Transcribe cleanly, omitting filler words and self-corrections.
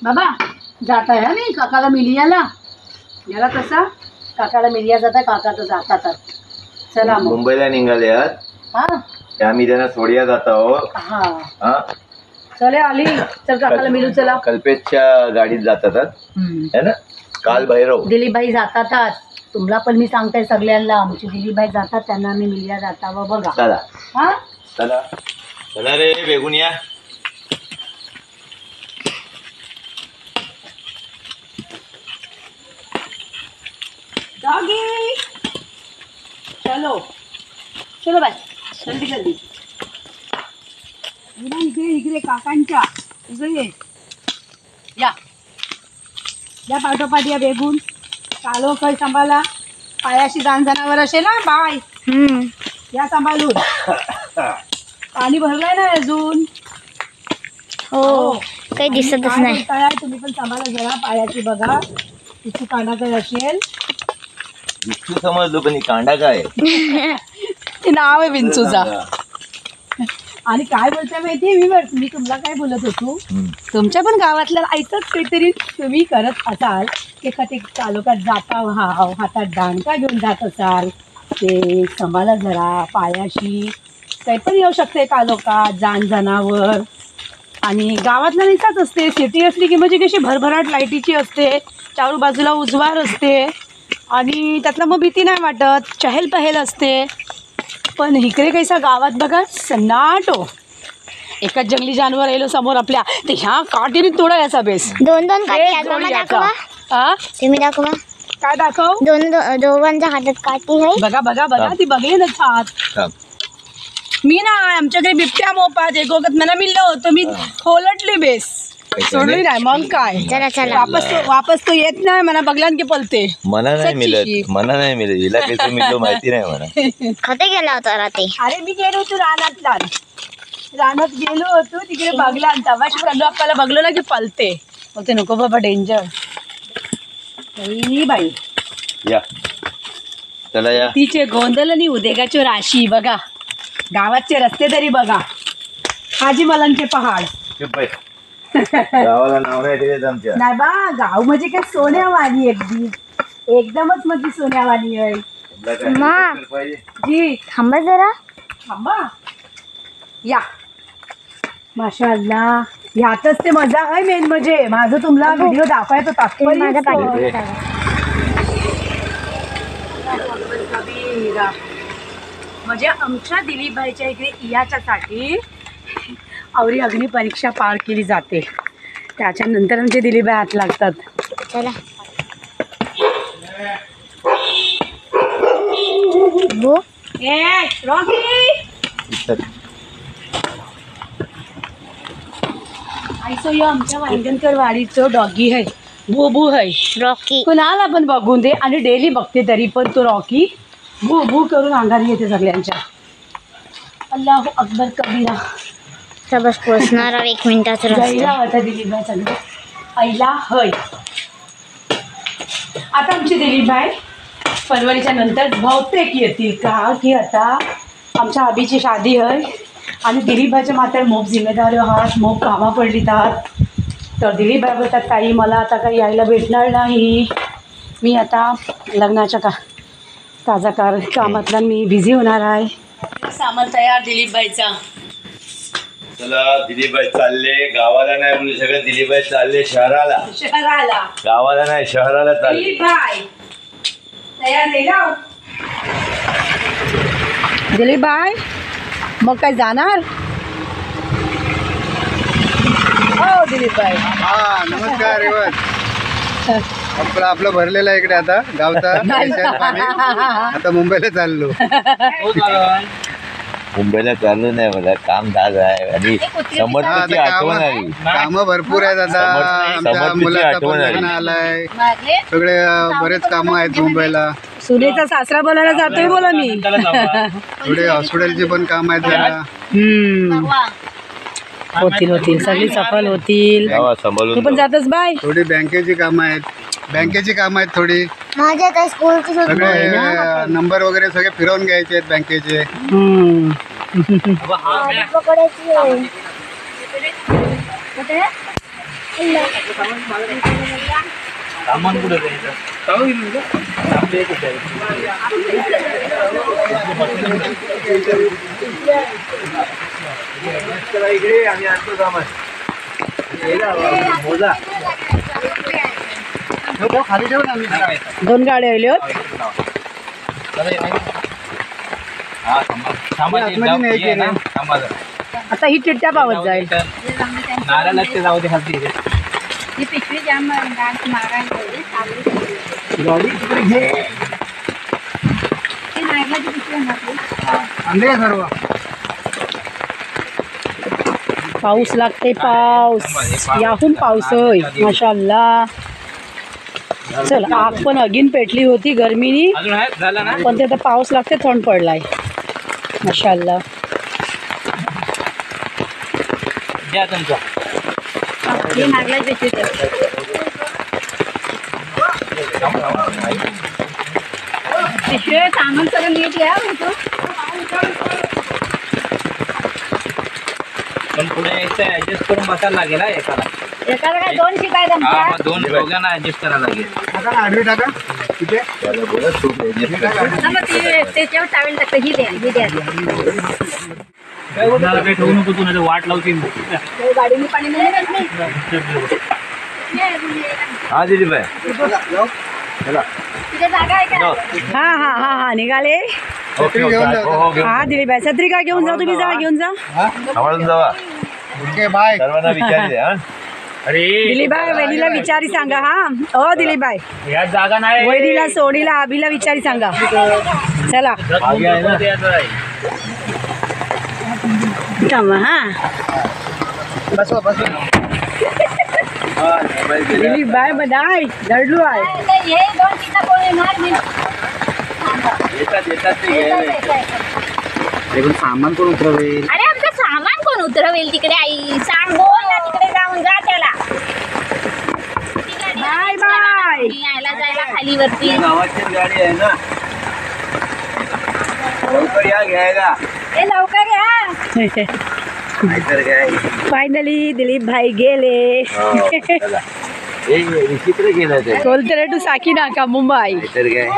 बाबा जात आहे मी काकाला मिलियाला याला कसा काकाला मिलिया जाता काका तर जातातच. चला मग मुंबईला निघाले आहात. हा आम्ही त्यांना सोडिया जात आहोत. हा हा चले आली चल काकाला मिलू चला. कल्पेशच्या गाडीत जातात है ना. काल भैरव दिलीपभाई जातातच. तुम्हाला पण मी सांगते सगळ्यांना आमची दिलीपभाई जातात त्यांना आम्ही मिलिया जाता बघा. चला हा चला चला रे बेगून या. डॉगी चलो चलो बाय जल्दी जल्दी. इकडे इकडे काकांच्या इकडे ये. या या पाठोपाठ या बेगून कालो काही सांभाळा. पायाशी जाण जनावर असेल ना बाय. या सांभाळून. पाणी भरलंय ना अजून. हो काही दिसतच नाही. तुम्ही पण सांभाळा जरा पायाची बघा किती कांदा काही असेल. विंचू समजलो पण कांडा काय ते नाव आहे विंचूचा. आणि काय बोलताय माहितीये मी तुम्हाला काय बोलत होतो तुमच्या पण गावातल्या ऐकत काहीतरी तुम्ही करत असाल एखादी तालुक्यात जाता हातात दांडका घेऊन जात असाल ते सांभाळा जरा पायाशी काही पण येऊ शकते कालोखात जाण जनावर. आणि गावातल्या निसाच असते. सिटी असली की म्हणजे कशी भरभराट लाईटीची असते चारू बाजूला उजवार असते आणि त्यातलं मग भीती नाही वाटत चहल पहेल असते. पण इकडे कैसा गावात बघा सन्नाटो. एकाच जंगली जानवर येलो समोर आपल्या तर ह्या काठीने तोडा याचा बेस. दोन दोन काठी आहेत मामा दाखवा. हा तुम्ही दाखवा. काय दाखव. दोघांच्या हातात काठी आहे. बघा बघा बघा ती बघली ना हात. मी ना आमच्याकडे बिबट्या मोपात एक वखत मला मिळलं होतं मी होलटली बेस सोडली नाही. मग काय चला चला वापस तो येत नाही मला बघल्यान की पलते. मला नाही मिळत हिला कसं मिळलो माहिती नाही मला. खते गेला होता रात्री. अरे मी गेलो होतो रानात गेलो होतो तिकडे बघला तेव्हा आपल्याला बघलो ना की पलते. बोलते नको बाबा डेंजर. बाई या चला या. तिचे गोंधळ आणि उद्योगाची राशी बघा. गावाचे रस्ते तरी बघा. हाजी मलांचे पहाड. गावाला नाव नाही त्याच्यात आमच्या. नाही बा गाव म्हणजे काय सोन्यावाणी एकदमच म्हणजे सोन्यावाणी आहे. जी थांबा जरा. थांबा या. माशाअल्लाह ह्यातच ते मजा आहे मेन म्हणजे माझं तुम्हाला व्हिडिओ दाखवायचं माझ्या तात्पर्य. म्हणजे आमच्या दिलीपभाईच्या इकडे याच्यासाठी आवरी अग्नी परीक्षा पार केली जाते. त्याच्यानंतर आमचे दिलीपभाई हात लागतात. चला आयसो यो आमच्या वांगणकर वाडीचं डॉगी आहे भू आहे रॉकी. कुणाला पण बघून दे आणि डेली बघते तरी पण तो रॉकी भू करून अंगारी येते सगळ्यांच्या. अल्लाहू अकबर कबीरा. सबस पोचणार 1 मिनिटाचं रस्ता. जैला होता दिलीपभाई सगळं आईला हय. आता आमची दिलीपभाई फरवरीच्या नंतर बहुतेक येतील का की आता आमच्या आबीची शादी आहे आणि दिलीपभाईच्या मात्र मोप जिम्मेदारी आहात मोप कामा पडली तात. तर दिलीपभाई बोलतात ताई मला आता काही यायला भेटणार नाही. मी आता लग्नाच्या ताजा कामातला मी बिझी होणार आहे. सामान तयार दिलीपभाईचा. चला दिलीपभाई चालले गावाला नाही बोलू शकत. दिलीपभाई चालले शहराला. गावाला नाही शहराला चालले. दिलीपभाई तयार नाही ना दिलीपभाई मग काय जाणार. हो दिलीपभाई. हा नमस्कार रेवत. आपलं भरलेलं आहे इकडे आता गावचा पाणी. आता मुंबईला चाललो. मुंबईला चाललो नाही मला काम झालं आहे आणि समर्थची आठवण आली. कामं भरपूर आहेत आता. आमच्या मुलाचा पण लग्न आलाय. सगळे बरेच कामं आहेत मुंबईला. सुनेचा सासरा बोलायला जातोय बोला मी. थोडे हॉस्पिटलचे पण काम आहेत जरा. होतील सगळी सफल होतील. तू पण जातच बाय. थोडी बँकेची कामं आहेत. थोडी माझ्या त्या स्कूलची सगळे नंबर वगैरे सगळे फिरवून घ्यायचे आहेत बँकेचे. पकडायची आहे. सामान कुठे इकडे आम्ही आणतो सामान मोजा खाली ठेवून आम्ही 2 गाड्या आल्या आता ही चिट्ट्या पावत जाईल. जाऊ दे खालती ही पिशवी जाम मारायला आणले सर्व. पाऊस लागते पाऊस याहून पाऊस होय माशाअल्लाह. चल आग पण अगीन पेटली होती गरमीनी झाला ना पण ते आता पाऊस लागते थंड पडलाय माशाअल्लाह. द्या तुमचा सामान सगळं नीट घ्या पण पुढे यायचं ऍडजस्ट करून बसायला लागेल हा एकाला. एखादा काय 2 शिकाय हा मग 2 दोघांना ऍडजस्ट करायला लागेल. टाका आडवी टाका तिथे त्याच्यावर टावेल टाकतं. ही द्या काही ठेवू नको तू नाही वाट लावतील. गाडीने पाणी नाही. हा दिलीप आहे तिथे जागा आहे का? हा हा हा हा निघाले. हा दिली बाय छत्री का घेऊन जा तुम्ही. जा घेऊन जा सांभाळून जावा. Okay bye. सर्वांना विचारले हा. अरे दिलीबाई वहिनीला विचारी सांगा. हा ओ दिलीबाई या जागा नाही. वहिनीला सोडीला आबीला विचारी सांगा. चला मागे आहे ना. थांबा. हा बसवा बसवा. दिलीबाई बधाई दडलू आहे. हे 2 शिका कोण येणार नाही. येतात ते घ्यायला. सामान कोण उतरवेल. अरे आमचं सामान कोण उतरवेल तिकडे. आई सांग बोल ना तिकडे जाऊन जा त्याला. Bye bye. यायला जायला खाली वरती. गावाची गाडी आहे ना. लवकर या घ्यायला. ए लवकर या. नाहीतर काय. फायनली दिलीप भाई गेले. विचित्र गेलं ते. कोलतरे टू साकीनाका मुंबई. नाहीतर काय.